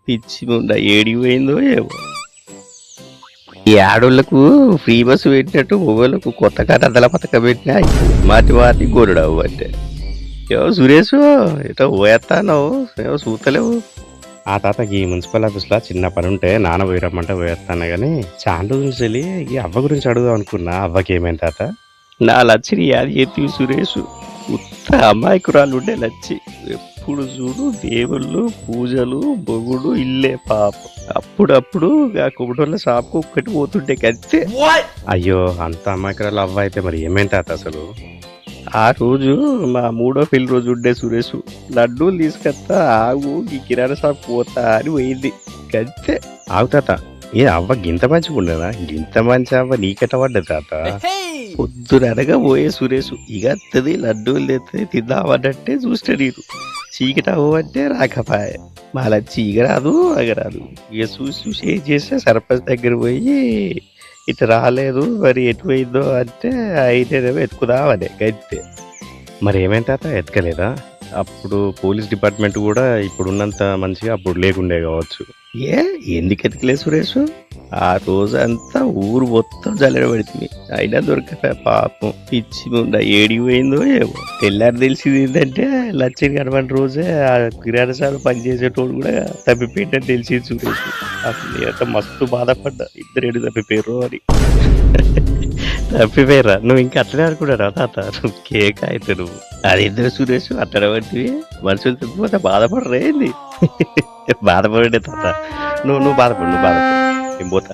పిచ్చి ముండ ఏడికి పోయిందో ఏమో. ఈ ఆడోళ్లకు ఫ్రీ బస్సు పెట్టినట్టు మొగోళ్ళకు కొత్త కథల పథకం పెట్టినా మాటి మాటి గోరుడు అంటే ఏవో సురేష్ ఏటో పోయేస్తాను ఏవో చూతలేవు. ఆ తాతకి మున్సిపల్ ఆఫీస్లో చిన్న పని ఉంటే నాన్న పోయి రమ్మంటే పోయేస్తాను కానీ చాలా రోజుల నుంచి వెళ్ళి ఈ అవ్వ గురించి అడుగుదాం అనుకున్నా. అవ్వకి ఏమైంది తాత? నా లచ్చిని యాది ఎత్తి సురేష్ ఉత్త అమాయకురాలు ఉండే లచ్చి. ఎప్పుడు చూడు దేవుళ్ళు పూజలు బొగుడు ఇల్లే పాపం. అప్పుడప్పుడు ఆ కుబటోళ్ళ షాప్కు ఒక్కటి పోతుంటే కత్తే. అయ్యో అంత అమాయకురాలు అవ్వ అయితే మరి ఏమైంది తాత అసలు? ఆ రోజు మా మూడో పెళ్లి రోజు ఉండే సురేష్ లడ్డూలు తీసుకొస్తా ఆగు ఈ కిరాణా షాప్ పోతా అని పోయింది కత్తే. ఆగు తాత, ఏ అవ్వ గింత మంచిగా ఉండేనా? గింత మంచి అవ్వ నీకెట పడ్డది తాత? పొద్దుననగా పోయే సురేష్ ఇక అత్తది లడ్డూలు తెత్తది తిందామన్నట్టే చూస్తే నేను చీకటి అవ్వంటే రాకపాయ. మళ్ళీ చీక రాదు అగరాదు. ఇక చూసి చూసి ఏం చేస్తే సర్పంచ్ దగ్గర పోయి ఇటు రాలేదు మరి ఎటు పోయిందో అంటే అయితేనేమో ఎత్తుకుదామనే గంతే. మరి ఏమైంది తాత? ఎతకలేదా? అప్పుడు పోలీస్ డిపార్ట్మెంట్ కూడా ఇప్పుడున్నంత మంచిగా అప్పుడు లేకుండే కావచ్చు. ఏ ఎందుకు ఎతకలే సురేష్? ఆ రోజంతా ఊరు మొత్తం జల్లెడ పడుతుంది అయినా దొరకలే పాపం. పిచ్చి ముండ ఏడికి పోయిందో ఏమో. తెల్లారి తెలిసింది ఏంటంటే లచ్చని కనబడిన రోజే ఆ కిరాణశాల పనిచేసేటోడు కూడా తప్పిపోయిందని తెలిసింది సురేష్. అసలు ఎంత మస్తు బాధపడ్డా ఇద్దరు తప్పిపోయారు అని. తప్పిపోయారా? నువ్వు ఇంకా అట్లనే అనుకున్నారా తాత? నువ్వు కేక్ అయితే నువ్వు అది ఇద్దరు సురేష్ అట్లా వంటివి మనుషులు తప్పిపోతే బాధపడరేంది? బాధపడే తాత నువ్వు బాధపడు నేను పోతా.